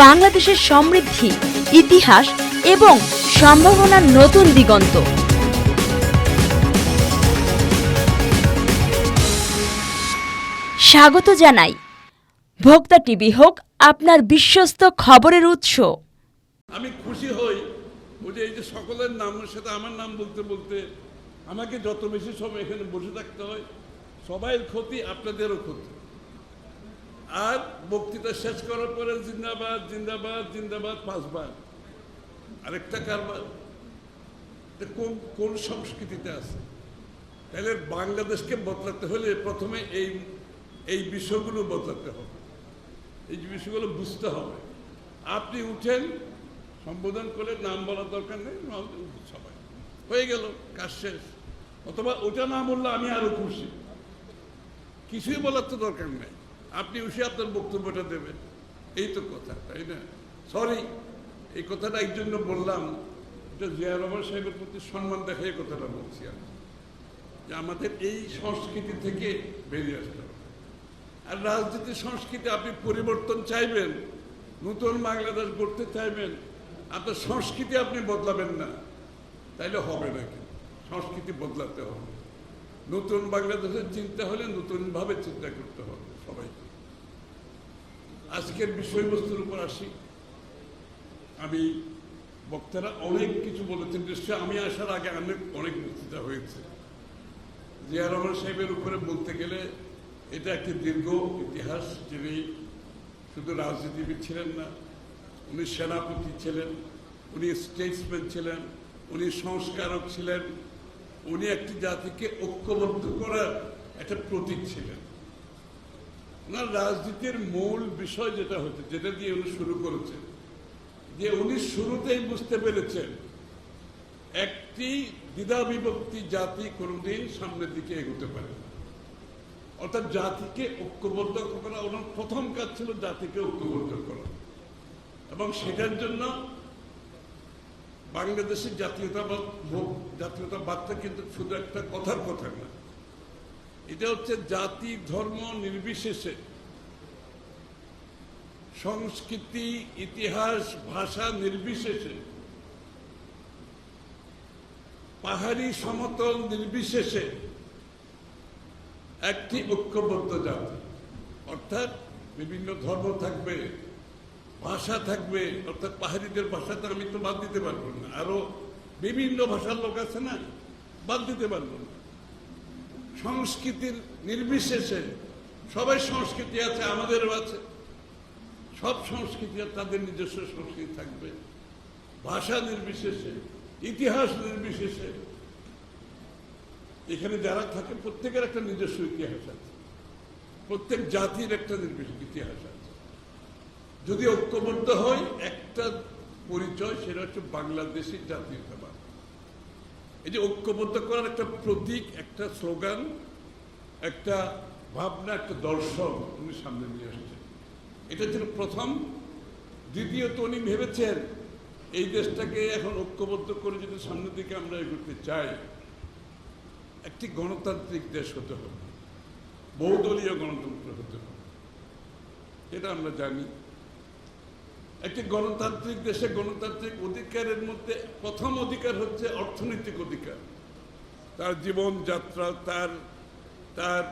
বাংলাদেশের সমৃদ্ধি, ইতিহাস এবং সম্ভাবনার নতুন দিগন্ত। স্বাগত জানাই। ভোক্তা টিভি হোক আপনার বিশ্বস্ত খবরের উৎস। আমি খুশি হই এই যে সকলের নামের সাথে আমার নাম বলতে বলতে আমাকে যত বেশি সময় এখানে বসে থাকতে হয়, সবাইয়ের ক্ষতি, আপনাদেরও ক্ষতি। আর বক্তৃতা শেষ করার পরে জিন্দাবাদ জিন্দাবাদ জিন্দাবাদ 5 বার, আরেকটা কারবার। কোন সংস্কৃতিতে আছে? তাহলে বাংলাদেশকে বদলাতে হলে প্রথমে এই বিষয়গুলো বদলাতে হবে, এই বিষয়গুলো বুঝতে হবে। আপনি উঠেন, সম্বোধন করে, নাম বলার দরকার নেই, সবাই হয়ে গেল, কাজ শেষ। অথবা ওটা না বললে আমি আরো খুশি, কিছুই বলার তো দরকার নেই, আপনি উঠে আপনার বক্তব্যটা দেবেন, এই তো কথা, তাই না? সরি, এই কথাটা এই জন্য বললাম, এটা জিয়া রহমান সাহেবের প্রতি সম্মান দেখাই কথাটা বলছি আমি, যে আমাদের এই সংস্কৃতি থেকে বেরিয়ে আসতে হবে। আর রাজনীতির সংস্কৃতি আপনি পরিবর্তন চাইবেন, নতুন বাংলাদেশ গড়তে চাইবেন, আপনার সংস্কৃতি আপনি বদলাবেন না, তাইলে হবে না। কিন্তু সংস্কৃতি বদলাতে হবে। নতুন বাংলাদেশের চিন্তা হলে নতুনভাবে চিন্তা করতে হবে সবাইকে। আজকের বিষয়বস্তুর উপর আসি। আমি বক্তারা অনেক কিছু বলেছেন, নিশ্চয় আমি আসার আগে অনেক বক্তৃতা হয়েছে। জিয়া রহমান সাহেবের উপরে বলতে গেলে এটা একটি দীর্ঘ ইতিহাস। যিনি শুধু রাজনীতিবিদ ছিলেন না, উনি সেনাপতি ছিলেন, উনি স্টেটসম্যান ছিলেন, উনি সংস্কারক ছিলেন, উনি একটি জাতিকে ঐক্যবদ্ধ করার একটা প্রতীক ছিলেন। ওনার রাজনীতির মূল বিষয় যেটা হচ্ছে, যেটা দিয়ে উনি শুরু করেছেন, যে উনি শুরুতেই বুঝতে পেরেছেন একটি দ্বিধাবিভক্তি জাতি কোনোদিন সামনের দিকে এগোতে পারে না। অর্থাৎ জাতিকে ঐক্যবদ্ধ করা ওনার প্রথম কাজ ছিল, জাতিকে ঐক্যবদ্ধ করা। এবং সেটার জন্য বাংলাদেশের জাতীয়তাবাদটা কিন্তু শুধু একটা কথার কথা না, এটা হচ্ছে জাতি ধর্ম নির্বিশেষে, সংস্কৃতি ইতিহাস ভাষা নির্বিশেষে, পাহাড়ি সমতল নির্বিশেষে একটি ঐক্যবদ্ধ জাতি। অর্থাৎ বিভিন্ন ধর্ম থাকবে, ভাষা থাকবে, অর্থাৎ পাহাড়িদের ভাষাটা আমি তো বাদ দিতে পারবো না, আরো বিভিন্ন ভাষার লোক আছে না, বাদ দিতে পারবো না। সংস্কৃতির নির্বিশেষে, সবাই সংস্কৃতি আছে, আমাদেরও আছে, সব সংস্কৃতি তাদের নিজস্ব সংস্কৃতি থাকবে, ভাষা নির্বিশেষে, ইতিহাস নির্বিশেষে। এখানে যারা থাকে প্রত্যেকের একটা নিজস্ব ইতিহাস আছে, প্রত্যেক জাতির একটা নির্বিশেষ ইতিহাস আছে। যদি ঐক্যবদ্ধ হয়, একটা পরিচয়, সেটা হচ্ছে বাংলাদেশি জাতীয়তাবাদ। এই যে ঐক্যবদ্ধ করার একটা প্রতীক, একটা স্লোগান, একটা ভাবনা, একটা দর্শন উনি সামনে নিয়ে আসছেন। এটা ছিল প্রথম। দ্বিতীয়ত উনি ভেবেছেন এই দেশটাকে এখন ঐক্যবদ্ধ করে যদি সামনের দিকে আমরা এগোতে চাই, একটি গণতান্ত্রিক দেশ হতে হবে, বহুদলীয় গণতন্ত্র হতে হবে। এটা আমরা জানি। একটি গণতান্ত্রিক দেশে গণতান্ত্রিক অধিকারের মধ্যে প্রথম অধিকার হচ্ছে অর্থনৈতিক অধিকার। তার জীবনযাত্রা, তার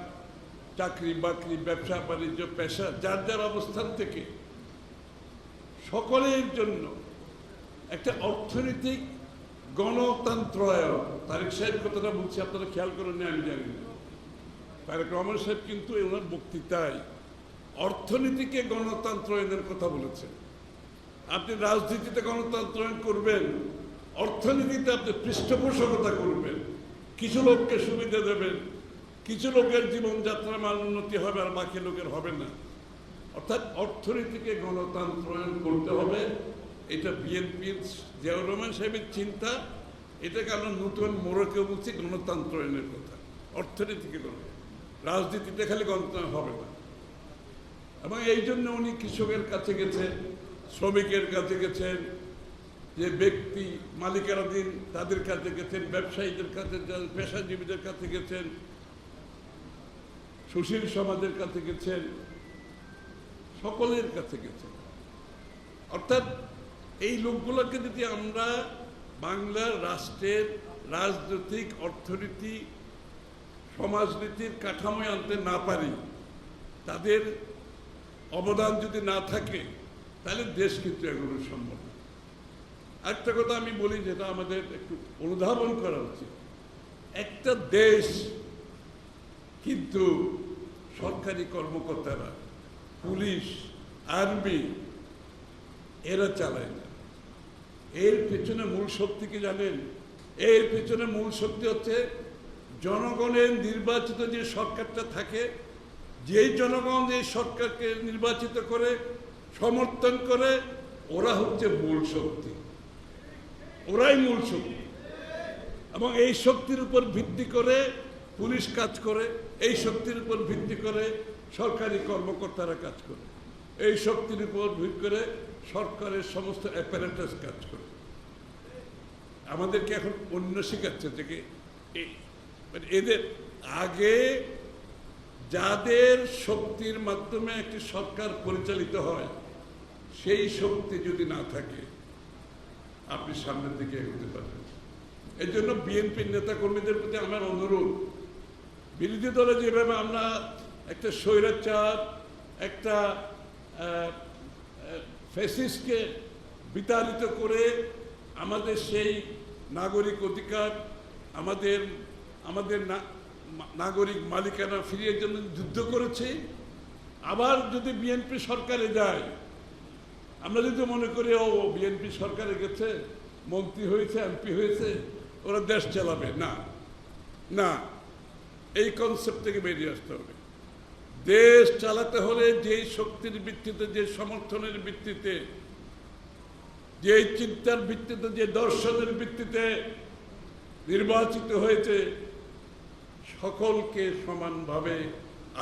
চাকরি বাকরি, ব্যবসা বাণিজ্য, পেশা, যার যার অবস্থান থেকে সকলের জন্য একটা অর্থনৈতিক গণতন্ত্রায়ন। তারেক সাহেব কথাটা বলছি, আপনারা খেয়াল করেন না, আমি জানি না। তারেক রহমান সাহেব কিন্তু ওনার বক্তৃতায় অর্থনীতিকে গণতন্ত্রায়নের কথা বলেছেন। আপনি রাজনীতিতে গণতন্ত্রায়ন করবেন, অর্থনীতিতে আপনি পৃষ্ঠপোষকতা করবেন, কিছু লোককে সুবিধা দেবেন, কিছু লোকের জীবনযাত্রার মান উন্নতি হবে আর বাকি লোকের হবে না। অর্থাৎ অর্থনীতিকে গণতন্ত্রায়ন করতে হবে। এটা বিএনপির জিয়াউর রহমান সাহেবের চিন্তা। এটাকে আমরা নতুন মোড়কে বলছি গণতন্ত্রায়নের কথা। অর্থনীতিকে রাজনীতিতে খালি গণতন্ত্র হবে না। এবং এই জন্য উনি কৃষকের কাছে গেছেন, শ্রমিকের কাছে গেছেন, যে ব্যক্তি মালিকানাধীন তাদের কাছে গেছেন, ব্যবসায়ীদের কাছে, পেশাজীবীদের কাছে গেছেন, সুশীল সমাজের কাছে গেছেন, সকলের কাছে গেছেন। অর্থাৎ এই লোকগুলোকে যদি আমরা বাংলার রাষ্ট্রের রাজনৈতিক, অর্থনীতি, সমাজনীতির কাঠামোয় আনতে না পারি, তাদের অবদান যদি না থাকে, তাহলে দেশ কিন্তু এগুলো সম্ভব না। একটা কথা আমি বলি, যেটা আমাদের একটু অনুধাবন করা উচিত। একটা দেশ কিন্তু সরকারি কর্মকর্তারা, পুলিশ, আর্মি এরা চালায় না। এর পেছনে মূল শক্তি কি জানেন? এর পেছনে মূল শক্তি হচ্ছে জনগণের নির্বাচিত যে সরকারটা থাকে, যেই জনগণ এই সরকারকে নির্বাচিত করে, সমর্থন করে, ওরা হচ্ছে মূল শক্তি, ওরাই মূল শক্তি। এবং এই শক্তির উপর ভিত্তি করে পুলিশ কাজ করে, এই শক্তির উপর ভিত্তি করে সরকারি কর্মকর্তারা কাজ করে, এই শক্তির উপর ভিত্তি করে সরকারের সমস্ত অ্যাপারেটাস কাজ করে। আমাদেরকে এখন অন্য শেখাচ্ছে যে এদের আগে যাদের শক্তির মাধ্যমে একটি সরকার পরিচালিত হয়, সেই শক্তি যদি না থাকে, আপনি সামনের দিকে এগোতে পারবেন। এই জন্য বিএনপির নেতা কর্মীদের প্রতি আমার অনুরোধ, বিরোধী দলে যেভাবে আমরা একটা স্বৈরাচার, একটা ফ্যাসিস্টকে বিতাড়িত করে আমাদের সেই নাগরিক অধিকার, আমাদের নাগরিক মালিকানা ফিরিয়ে জন্য যুদ্ধ করেছি, আবার যদি বিএনপি সরকারে যায়, আমরা যদি মনে করি ও বিএনপি সরকারে গেছে, মন্ত্রী হয়েছে, এমপি হয়েছে, ওরা দেশ চালাবে, না না, এই কনসেপ্ট থেকে বেরিয়ে আসতে হবে। দেশ চালাতে হলে যেই শক্তির ভিত্তিতে, যে সমর্থনের ভিত্তিতে, যে চিন্তার ভিত্তিতে, যে দর্শনের ভিত্তিতে নির্বাচিত হয়েছে, সকলকে সমানভাবে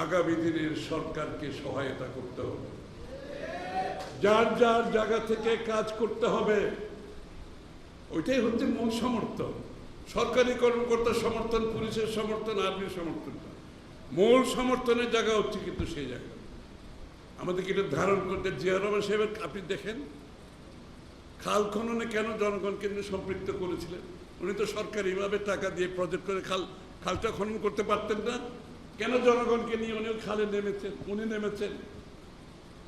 আগামী দিনের সরকারকে সহায়তা করতে হবে, যার যার জায়গা থেকে কাজ করতে হবে। ওইটাই হচ্ছে মূল সমর্থন। সরকারি কর্মকর্তার সমর্থন, পুলিশের সমর্থন, আর্মির সমর্থন, মূল সমর্থনের জায়গা হচ্ছে কিন্তু সেই জায়গা। আমাদেরকে এটা ধারণ করতে, জিয়া রহমান সাহেবের আপনি দেখেন খাল খননে কেন জনগণকে নিয়ে সম্পৃক্ত করেছিলেন? উনি তো সরকারিভাবে টাকা দিয়ে প্রজেক্ট করে খালটা খনন করতে পারতেন না, কেন জনগণকে নিয়ে উনিও খালে নেমেছেন? উনি নেমেছেন।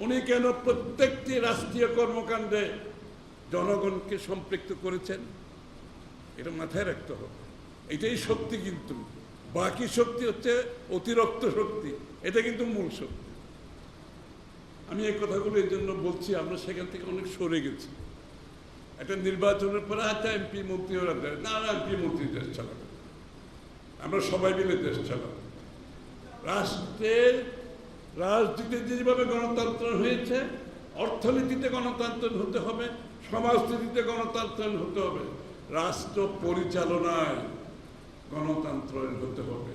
উনি কেন প্রত্যেকটি রাষ্ট্রীয় কর্মকাণ্ডে জনগণকে সম্পৃক্ত করেছেন? এটা মাথায় রাখতে হবে। এটাই শক্তি, কিন্তু বাকি শক্তি হচ্ছে অতিরিক্ত শক্তি, এটা কিন্তু মূল শক্তি। আমি এই কথাগুলো এই জন্য বলছি, আমরা সেখান থেকে অনেক সরে গেছি। একটা নির্বাচনের পরে আচ্ছা এমপি মন্ত্রী ওরা দেয় না, এমপি মন্ত্রী দেশ চালাবে, আমরা সবাই মিলে দেশ চালাবো। রাষ্ট্রের রাজনীতিতে যেভাবে গণতন্ত্র হয়েছে, অর্থনীতিতে গণতন্ত্র হতে হবে, সমাজনীতিতে গণতন্ত্র হতে হবে, রাষ্ট্র পরিচালনায় গণতন্ত্র হতে হবে,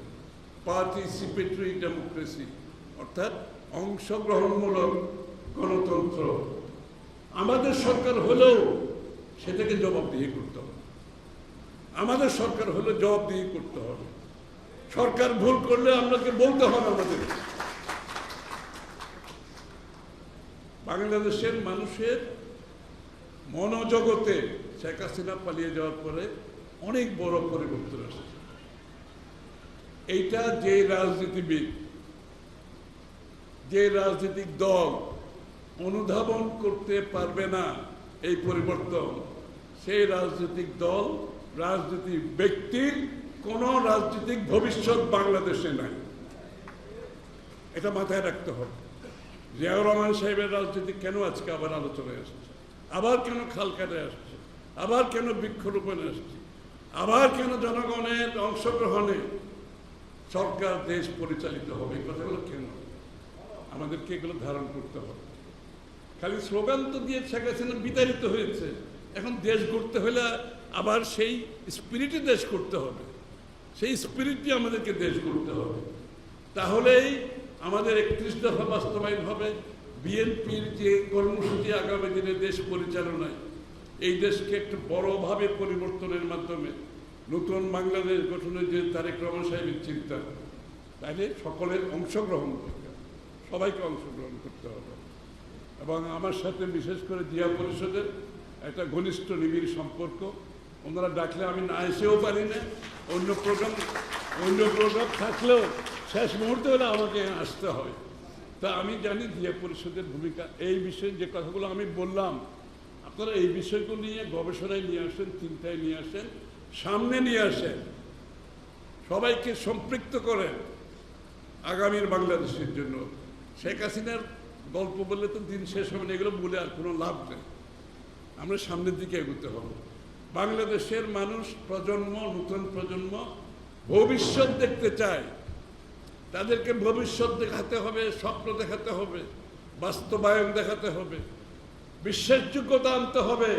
পার্টিসিপেটরি ডেমোক্রেসি, অর্থাৎ অংশগ্রহণমূলক গণতন্ত্র। আমাদের সরকার হলেও সেটাকে জবাবদিহি করতে হবে, আমাদের সরকার হলে জবাবদিহি করতে হবে। সরকার ভুল করলে আপনাকে বলতে হবে। আমাদের বাংলাদেশের মানুষের মনোজগতে শেখ হাসিনা পালিয়ে যাওয়ার পরে অনেক বড় পরিবর্তন আসছে। এইটা যে রাজনীতিবিদ, যে রাজনৈতিক দল অনুধাবন করতে পারবে না এই পরিবর্তন, সেই রাজনৈতিক দল, রাজনৈতিক ব্যক্তির কোন রাজনৈতিক ভবিষ্যৎ বাংলাদেশে নাই। এটা মাথায় রাখতে হবে। জিয়াউর রহমান সাহেবের রাজনীতি কেন আজকে আবার আলোচনায় আসছে, আবার কেন খাল কাটে আসছে, আবার কেন বৃক্ষরোপণে আসছে, আবার কেন জনগণের অংশগ্রহণে সরকার দেশ পরিচালিত হবে, এই কথাগুলো কেন? আমাদেরকে এগুলো ধারণ করতে হবে। খালি স্লোগান তো দিয়ে শেখ হাসিনা বিতাড়িত হয়েছে, এখন দেশ গড়তে হলে আবার সেই স্পিরিটে দেশ করতে হবে, সেই স্পিরিটে আমাদেরকে দেশ করতে হবে। তাহলেই আমাদের 31 দফা বাস্তবায়ন হবে। বিএনপির যে কর্মসূচি আগামী দিনে দেশ পরিচালনায়, এই দেশকে একটু বড়ভাবে পরিবর্তনের মাধ্যমে নতুন বাংলাদেশ গঠনের যে তারেক রহমান সাহেবের চিন্তা, তাহলে সকলের অংশগ্রহণ করতে হবে, সবাইকে অংশগ্রহণ করতে হবে। এবং আমার সাথে বিশেষ করে জিয়া পরিষদের একটা ঘনিষ্ঠ নিবিড় সম্পর্ক। ওনারা ডাকলে আমি না এসেও পারি না, অন্য প্রোগ্রাম থাকলেও শেষ মুহূর্তে হলে আমাকে আসতে হয়। তা আমি জানি জিয়া পরিষদের ভূমিকা। এই বিষয়ে যে কথাগুলো আমি বললাম, আপনারা এই বিষয়গুলো নিয়ে গবেষণায় নিয়ে আসেন, চিন্তায় নিয়ে আসেন, সামনে নিয়ে আসেন, সবাইকে সম্পৃক্ত করেন আগামীর বাংলাদেশের জন্য। শেখ হাসিনার গল্প বললে তো দিন শেষ হবে না, এগুলো বলে আর কোনো লাভ নেই। আমরা সামনের দিকে এগোতে হবে। বাংলাদেশের মানুষ প্রজন্ম, নতুন প্রজন্ম ভবিষ্যৎ দেখতে চায়। তাদেরকে ভবিষ্যৎ দেখাতে হবে, স্বপ্ন দেখাতে হবে, বাস্তবায়ন দেখাতে হবে, বিশ্বাসযোগ্যতা আনতে হবে।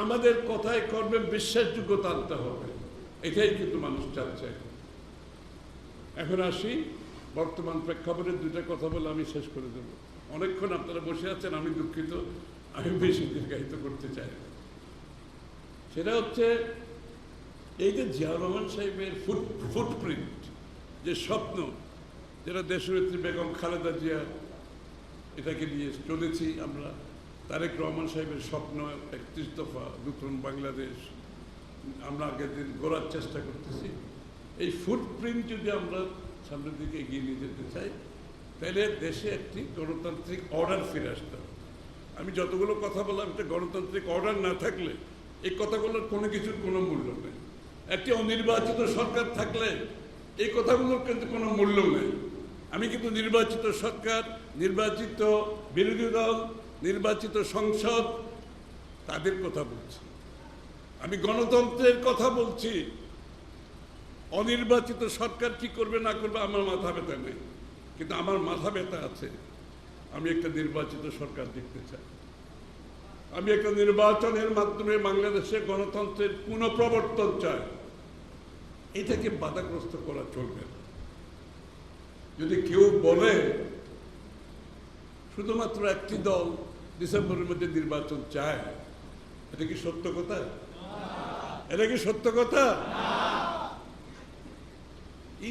আমাদের কথায় কর্মে বিশ্বাসযোগ্যতা আনতে হবে। এটাই কিন্তু মানুষ চাচ্ছে। এখন আসি বর্তমান প্রেক্ষাপটে দুইটা কথা বলে আমি শেষ করে দেব। অনেকক্ষণ আপনারা বসে আছেন, আমি দুঃখিত, আমি বেশি দীর্ঘায়িত করতে চাই না। সেটা হচ্ছে এই যে জিয়াউর রহমান সাহেবের ফুটপ্রিন্ট, যে স্বপ্ন, যেটা দেশনেত্রী বেগম খালেদা জিয়া এটাকে নিয়ে চলেছি আমরা। তারেক রহমান সাহেবের স্বপ্ন 31 দফা নতুন বাংলাদেশ আমরা আগের দিন গড়ার চেষ্টা করতেছি। এই ফুটপ্রিন্ট যদি আমরা সামনের দিকে এগিয়ে নিয়ে যেতে চাই, তাহলে দেশে একটি গণতান্ত্রিক অর্ডার ফিরে আসতে হবে। আমি যতগুলো কথা বললাম, একটা গণতান্ত্রিক অর্ডার না থাকলে এই কথাগুলোর কোনো কিছুর কোনো মূল্য নেই। একটি অনির্বাচিত সরকার থাকলে এই কথাগুলোর কিন্তু কোনো মূল্য নেই। আমি কিন্তু নির্বাচিত সরকার, নির্বাচিত বিরোধী দল, নির্বাচিত সংসদ তাদের কথা বলছি। আমি গণতন্ত্রের কথা বলছি। অনির্বাচিত সরকার কি করবে না করবে আমার মাথা ব্যথা নেই, কিন্তু আমার মাথা ব্যথা আছে। আমি একটা নির্বাচিত সরকার দেখতে চাই। আমি একটা নির্বাচনের মাধ্যমে বাংলাদেশে গণতন্ত্রের পুনঃপ্রবর্তন চাই। এটাকে বাধাগ্রস্ত করা চলবে না। যদি কেউ বলে শুধুমাত্র একটি দল ডিসেম্বরের মধ্যে নির্বাচন চায়, এটা কি সত্য কথা? এটা কি সত্য কথা?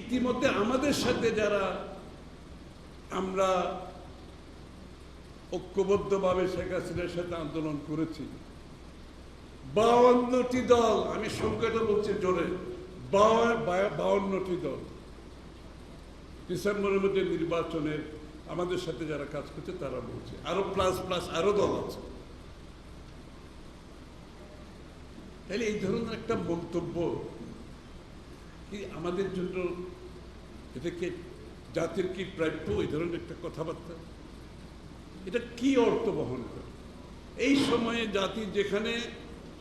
ইতিমধ্যে আমাদের সাথে যারা আমরা ঐক্যবদ্ধভাবে শেখ হাসিনার সাথে আন্দোলন করেছি, 52টি দল, আমি সংখ্যাটা বলছি জোরে, 52টি দল ডিসেম্বরের মধ্যে নির্বাচনের আমাদের সাথে যারা কাজ করছে তারা বলছে, আরো প্লাস আরো দল আছে। তাহলে এই ধরনের একটা মন্তব্য কি আমাদের জন্য, এটাকে জাতির কি প্রাপ্য? এই ধরনের একটা কথাবার্তা, এটা কি অর্থ বহন করে? এই সময়ে জাতি যেখানে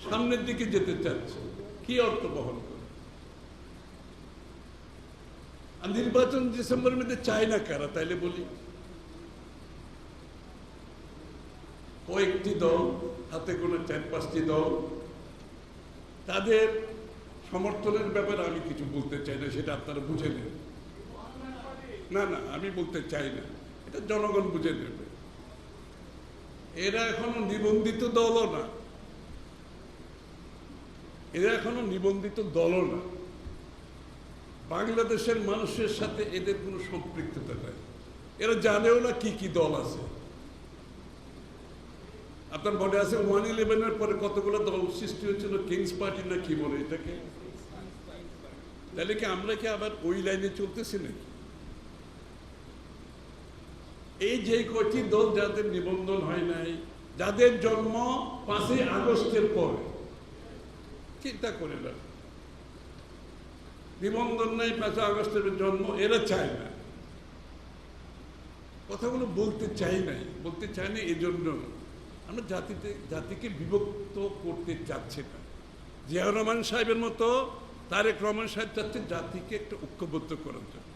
সামনের দিকে যেতে চাচ্ছে, কি অর্থ বহন করে? আর নির্বাচন ডিসেম্বরের মধ্যে চায় না কারা? তাইলে বলি কয়েকটি দল, হাতে গোনা 4-5টি দল, তাদের সমর্থনের ব্যাপারে আমি কিছু বলতে চাই না, সেটা আপনারা বুঝে নেন। না, আমি বলতে চাই না, এটা জনগণ বুঝে নেবে। এরা এখনো নিবন্ধিত দলও না, এরা এখনো নিবন্ধিত দলও না। বাংলাদেশের মানুষের সাথে এদের কোনো সম্পৃক্ততা নাই। এরা জানেও না কি কি দল আছে। আপনার মনে আছে 1/11-এর পরে কতগুলো দল সৃষ্টি হয়েছিল, কিংস পার্টি না কি বলে এটাকে? তাহলে কি আমরা কি আবার ওই লাইনে চলতেছি নাকি? এই যে কয়টি দল যাদের নিবন্ধন হয় নাই, যাদের জন্ম 5ই আগস্টের পরে, চিন্তা করে না, নিবন্ধন নাই, 5ই আগস্টের জন্ম, এরা চায় না। কথাগুলো বলতে চাই না এই জন্য আমরা জাতিকে বিভক্ত করতে চাচ্ছি না। জিয়াউর রহমান সাহেবের মতো তারেক রহমান সাহেব চাচ্ছে জাতিকে একটা ঐক্যবদ্ধ করার জন্য।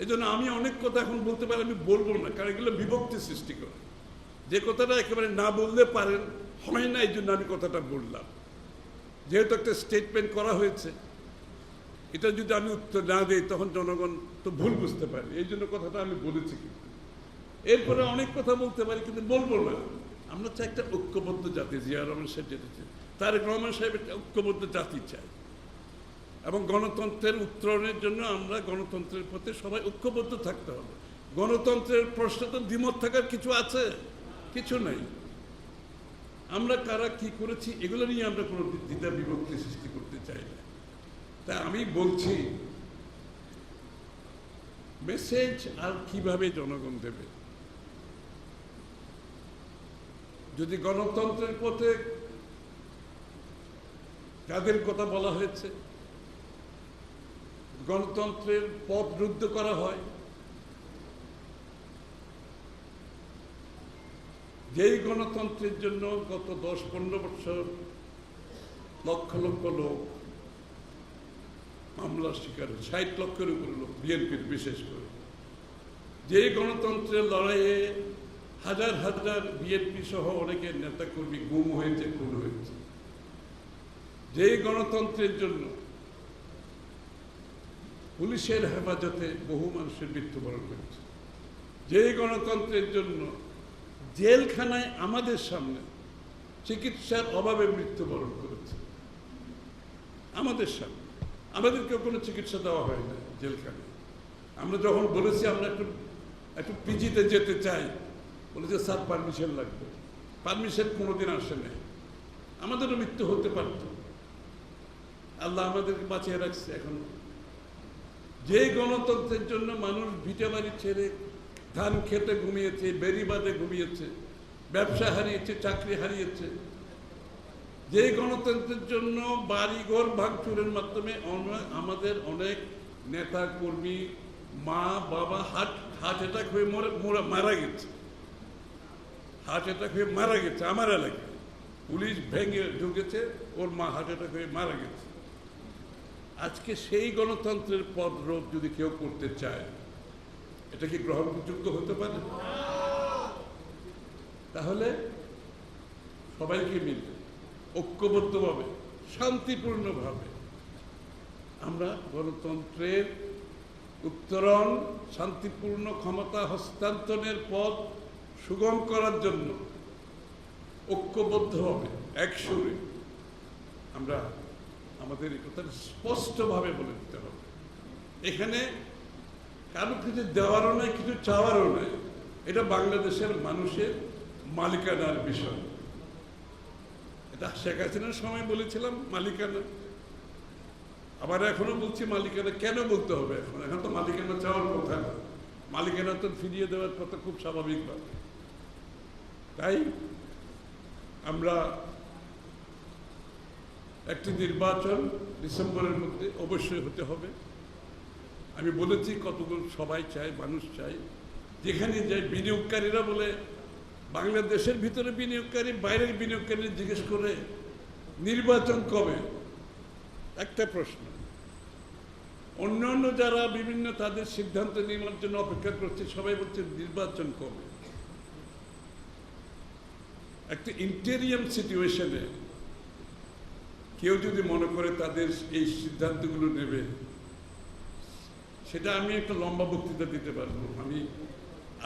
এই জন্য আমি অনেক কথা এখন বলতে পারি, আমি বলবো না, কারণ এগুলো বিভক্তি সৃষ্টি করে। যে কথাটা একেবারে না বললে পারেন, হয় না, এই জন্য আমি কথাটা বললাম। যেহেতু একটা স্টেটমেন্ট করা হয়েছে, এটা যদি আমি উত্তর না দিই তখন জনগণ তো ভুল বুঝতে পারে, এই জন্য কথাটা আমি বলেছি। কিন্তু এরপরে অনেক কথা বলতে পারি, কিন্তু বলবো না। আমরা চাই একটা ঐক্যবদ্ধ জাতি। জিয়াউর রহমান সাহেব যেতে চাই, তারেক রহমান সাহেব একটা ঐক্যবদ্ধ জাতি চাই, এবং গণতন্ত্রের উত্তরণের জন্য আমরা গণতন্ত্রের পথে সবাই ঐক্যবদ্ধ থাকতে হবে। গণতন্ত্রের প্রশ্নে তো দ্বিমত থাকার কিছু আছে? কিছু নাই। আমরা কারা কি করেছি এগুলো নিয়ে আমরা কোনো দ্বিধা বিভক্তি সৃষ্টি করতে চাই না। তাই আমি বলছি, মেসেজ আর কিভাবে জনগণ দেবে? যদি গণতন্ত্রের পথে কাদের কথা বলা হয়েছে, গণতন্ত্রের পথ রুদ্ধ করা হয়, যেই গণতন্ত্রের জন্য গত 10-15 বছর লক্ষ লক্ষ লোক মামলার শিকার, 60 লক্ষের উপরে লোক, বিএনপির বিশেষ করে, যেই গণতন্ত্রের লড়াইয়ে হাজার হাজার বিএনপি সহ অনেকের নেতাকর্মী গুম হয়েছে, খুন হয়েছে, যেই গণতন্ত্রের জন্য পুলিশের হেফাজতে বহু মানুষের মৃত্যুবরণ হয়েছে, যেই গণতন্ত্রের জন্য জেলখানায় আমাদের সামনে চিকিৎসার অভাবে মৃত্যুবরণ করেছে, আমাদের সামনে, আমাদেরকে কোনো চিকিৎসা দেওয়া হয় না জেলখানায়। আমরা যখন বলেছি আমরা একটু পিজিতে যেতে চাই, বলেছে স্যার পারমিশন লাগবে। পারমিশন কোনোদিন আসে নাই। আমাদেরও মৃত্যু হতে পারত, আল্লাহ আমাদেরকে বাঁচিয়ে রাখছে। এখন যে গণতন্ত্রের জন্য মানুষ ভিটে বাড়ি ছেড়ে ধান খেতে ঘুমিয়েছে, বেরিবাদে ঘুমিয়েছে, ব্যবসা হারিয়েছে, চাকরি হারিয়েছে, যে গণতন্ত্রের জন্য বাড়িঘর ভাঙচুরের মাধ্যমে আমাদের অনেক নেতা কর্মী, মা বাবা হার্ট অ্যাটাক হয়ে মারা গেছে, হার্ট অ্যাটাক হয়ে মারা গেছে। আমার এলাকায় পুলিশ ভেঙে ঢুকেছে, ওর মা হার্ট অ্যাটাক হয়ে মারা গেছে। আজকে সেই গণতন্ত্রের পথ রোধ যদি কেউ করতে চায়, এটা কি গ্রহণযোগ্য হতে পারে? তাহলে সবাইকে মিলে ঐক্যবদ্ধভাবে শান্তিপূর্ণভাবে আমরা গণতন্ত্রের উত্তরণ, শান্তিপূর্ণ ক্ষমতা হস্তান্তরের পথ সুগম করার জন্য ঐক্যবদ্ধভাবে একসুরে আমরা আমাদের এই কথা স্পষ্টভাবে বলে দিতে হবে। এখানে কারো কিছু দেওয়ারও নাই, কিছু চাওয়ারও নাই। এটা বাংলাদেশের মানুষের মালিকানার বিষয়। এটা শেখ হাসিনার সময় বলেছিলাম মালিকানা, আবার এখনো বলছি মালিকানা। কেন বলতে হবে এখন? এখন তো মালিকানা চাওয়ার কথা না, মালিকানা তো ফিরিয়ে দেওয়ার কথা খুব স্বাভাবিকভাবে। তাই আমরা একটি নির্বাচন ডিসেম্বরের মধ্যে অবশ্যই হতে হবে। আমি বলেছি কতগুলো সবাই চায়, মানুষ চায়। যেখানে যায় বিনিয়োগকারীরা বলে বাংলাদেশের ভিতরে বিনিয়োগকারী, বাইরের বিনিয়োগকারী জিজ্ঞেস করে নির্বাচন কবে? একটা প্রশ্ন। অন্যান্য যারা বিভিন্ন তাদের সিদ্ধান্ত নেওয়ার জন্য অপেক্ষা করছে, সবাই বলছে নির্বাচন কবে? একটা ইন্টেরিয়াম সিচুয়েশনে কেউ যদি মনে করে তাদের এই সিদ্ধান্তগুলো নেবে, সেটা আমি একটা লম্বা বক্তৃতা দিতে পারবো। আমি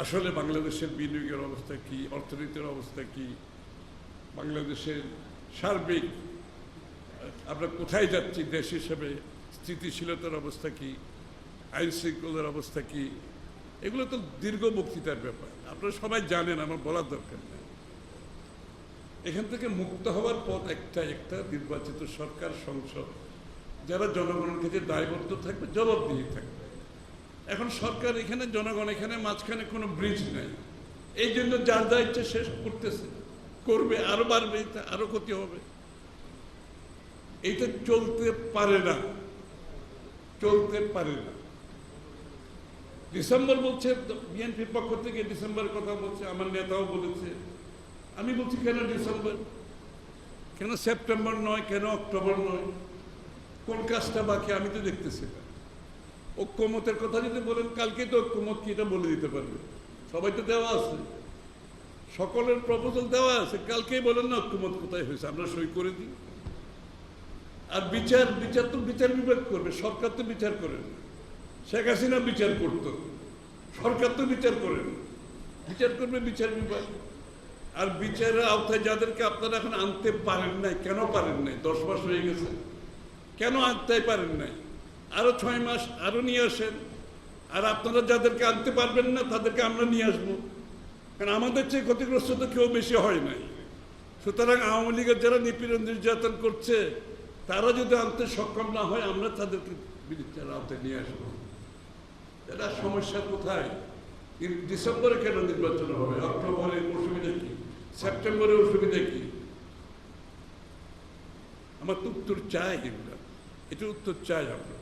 আসলে বাংলাদেশের বিনিয়োগের অবস্থা কি, অর্থনীতির অবস্থা কি, বাংলাদেশের সার্বিক আমরা কোথায় যাচ্ছি দেশ হিসেবে, স্থিতিশীলতার অবস্থা কি, আইন শৃঙ্খলার অবস্থা কি, এগুলো তো দীর্ঘ বক্তৃতার ব্যাপার। আপনারা সবাই জানেন, আমার বলার দরকার নেই। এখান থেকে মুক্ত হওয়ার পথ একটা নির্বাচিত সরকার, সংসদ, যারা জনগণের কাছে দায়বদ্ধ থাকবে, জবাবদিহি থাকবে। এখন সরকার এখানে, জনগণ এখানে, মাঝখানে কোনো ব্রিজ নেই। এই জন্য যার যা ইচ্ছে শেষ করতেছে, করবে, আরো বাড়বে, আরো ক্ষতি হবে। এইটা চলতে পারে না, চলতে পারে না। ডিসেম্বর বলছে বিএনপির পক্ষ থেকে, ডিসেম্বরের কথা বলছে, আমার নেতাও বলেছে। আমি বলছি কেন ডিসেম্বর, কেন সেপ্টেম্বর নয়, কেন অক্টোবর নয়? কোন কাজটা বাকি আমি তো দেখতেছি না। ঐক্যমতের কথা যদি বলেন, কালকে তো ঐক্যমত কি এটা বলে দিতে পারবে, সবাই তো দেওয়া আছে, সকলের প্রপোজাল দেওয়া আছে। কালকেই বলেন না ঐক্যমত কোথায় হয়েছে, আমরা সই করে দিই। আর বিচার তো বিচার বিভাগ করবে, সরকার তো বিচার করেন। শেখ হাসিনা বিচার করতো, সরকার তো বিচার করেন, বিচার করবে বিচার বিভাগ। আর বিচারের আওতায় যাদেরকে আপনারা এখন আনতে পারেন নাই, কেন পারেন নাই? 10 মাস হয়ে গেছে, কেন আনতে পারেন নাই? আরো 6 মাস আরো নিয়ে আসেন, আর আপনারা যাদেরকে আনতে পারবেন না তাদেরকে আমরা নিয়ে আসবো, কারণ আমাদের চেয়ে ক্ষতিগ্রস্ত তো কেউ বেশি হয় নাই। সুতরাং আওয়ামী লীগের যারা নিপীড়ন নির্যাতন করছে তারা যদি আনতে সক্ষম না হয় আমরা তাদেরকে বিচার আনতে নিয়ে আসবো। এটা সমস্যা কোথায়? ডিসেম্বরে কেন নির্বাচন হবে? অক্টোবরে অসুবিধা কি? সেপ্টেম্বরে অসুবিধা কি? আমার তো উত্তর চাই, এগুলো এটার উত্তর চাই আমরা।